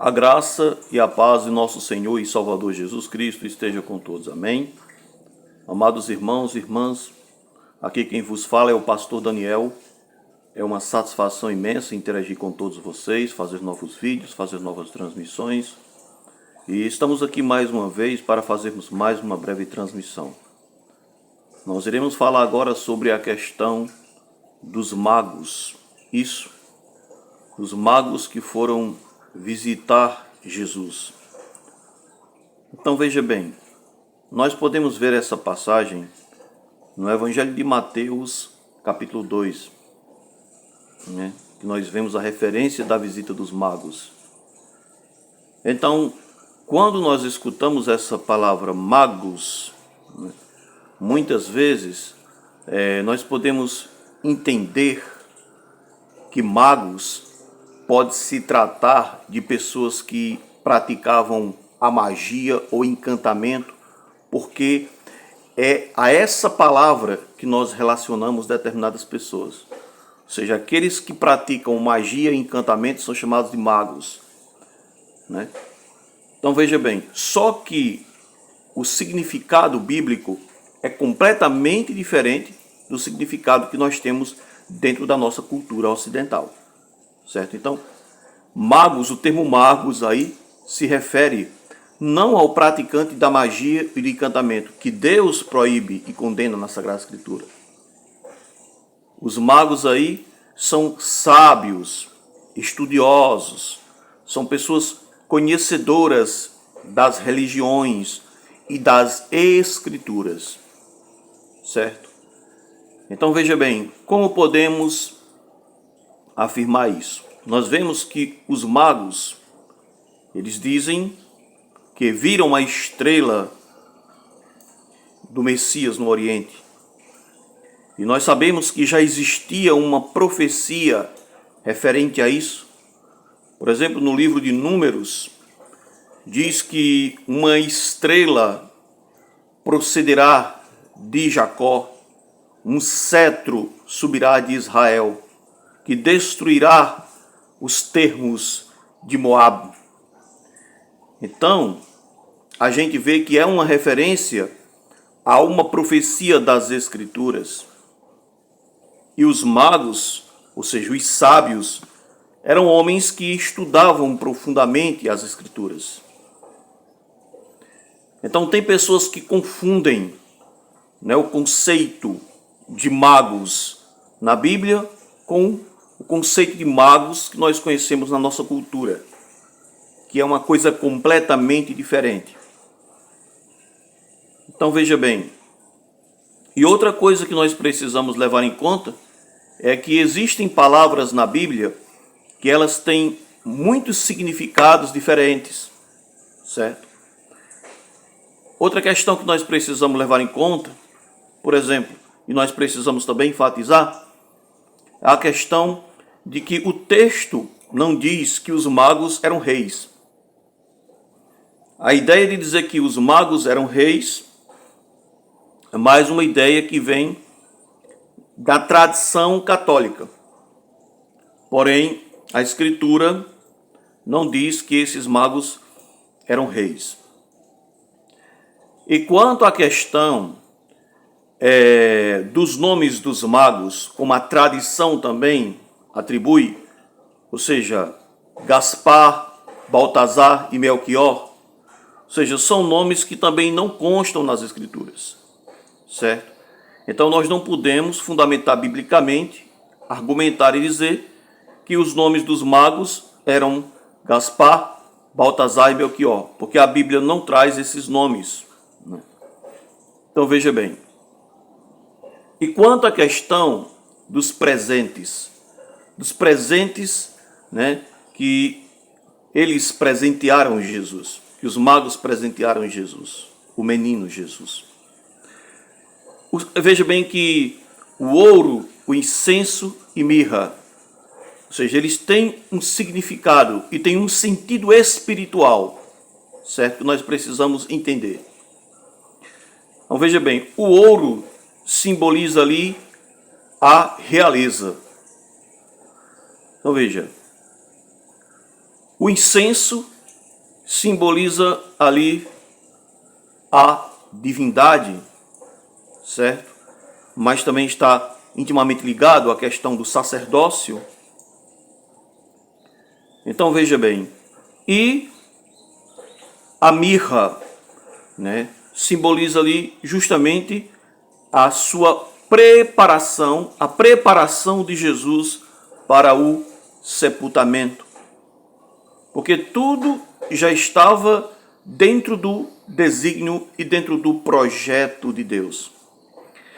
A graça e a paz de nosso Senhor e Salvador Jesus Cristo esteja com todos. Amém. Amados irmãos e irmãs, aqui quem vos fala é o pastor Daniel. É uma satisfação imensa interagir com todos vocês, fazer novos vídeos, fazer novas transmissões. E estamos aqui mais uma vez para fazermos mais uma breve transmissão. Nós iremos falar agora sobre a questão dos magos. Isso, os magos que foram visitar Jesus. Então veja bem, nós podemos ver essa passagem no Evangelho de Mateus, capítulo 2, que nós vemos a referência da visita dos magos. Então, quando nós escutamos essa palavra magos, muitas vezes nós podemos entender que magos pode se tratar de pessoas que praticavam a magia ou encantamento, porque é a essa palavra que nós relacionamos determinadas pessoas. Ou seja, aqueles que praticam magia e encantamento são chamados de magos, né? Então veja bem, só que o significado bíblico é completamente diferente do significado que nós temos dentro da nossa cultura ocidental. Certo? Então, magos, o termo magos aí se refere não ao praticante da magia e do encantamento, que Deus proíbe e condena na Sagrada Escritura. Os magos aí são sábios, estudiosos, são pessoas conhecedoras das religiões e das escrituras. Certo? Então veja bem, como podemos afirmar isso? Nós vemos que os magos, eles dizem que viram a estrela do Messias no Oriente. E nós sabemos que já existia uma profecia referente a isso. Por exemplo, no livro de Números, diz que uma estrela procederá de Jacó, um cetro subirá de Israel, que destruirá os termos de Moabe. Então, a gente vê que é uma referência a uma profecia das Escrituras. E os magos, ou seja, os sábios, eram homens que estudavam profundamente as Escrituras. Então, tem pessoas que confundem, o conceito de magos na Bíblia com o conceito de magos que nós conhecemos na nossa cultura, que é uma coisa completamente diferente. Então veja bem, e outra coisa que nós precisamos levar em conta é que existem palavras na Bíblia que elas têm muitos significados diferentes, certo? Outra questão que nós precisamos levar em conta, por exemplo, e nós precisamos também enfatizar, é a questão de que o texto não diz que os magos eram reis. A ideia de dizer que os magos eram reis é mais uma ideia que vem da tradição católica. Porém, a Escritura não diz que esses magos eram reis. E quanto à questão dos nomes dos magos, como a tradição também atribui, ou seja, Gaspar, Baltazar e Melquior, ou seja, são nomes que também não constam nas Escrituras, certo? Então nós não podemos fundamentar biblicamente, argumentar e dizer que os nomes dos magos eram Gaspar, Baltazar e Melquior, porque a Bíblia não traz esses nomes. Então veja bem, e quanto à questão dos presentes, que eles presentearam Jesus, que os magos presentearam Jesus, o menino Jesus. Veja bem que o ouro, o incenso e mirra, ou seja, eles têm um significado e têm um sentido espiritual, certo? Que nós precisamos entender. Então veja bem, o ouro simboliza ali a realeza. Então veja, o incenso simboliza ali a divindade, certo? Mas também está intimamente ligado à questão do sacerdócio. Então veja bem, e a mirra, né, simboliza ali justamente a sua preparação, a preparação de Jesus para o sepultamento. Porque tudo já estava dentro do desígnio e dentro do projeto de Deus.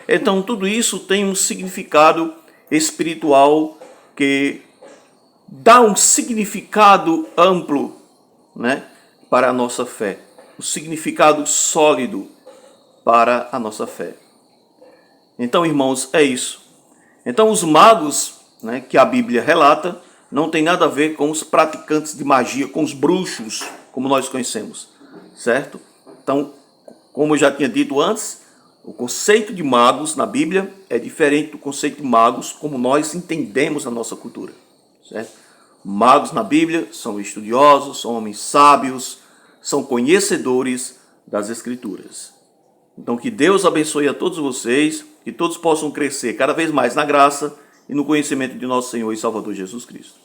Então tudo isso tem um significado espiritual que dá um significado amplo, né, para a nossa fé. Um significado sólido para a nossa fé. Então, irmãos, é isso. Então, os magos, né, que a Bíblia relata, não tem nada a ver com os praticantes de magia, com os bruxos, como nós conhecemos, certo? Então, como eu já tinha dito antes, o conceito de magos na Bíblia é diferente do conceito de magos como nós entendemos na nossa cultura, certo? Magos na Bíblia são estudiosos, são homens sábios, são conhecedores das Escrituras. Então, que Deus abençoe a todos vocês, que todos possam crescer cada vez mais na graça e no conhecimento de nosso Senhor e Salvador Jesus Cristo.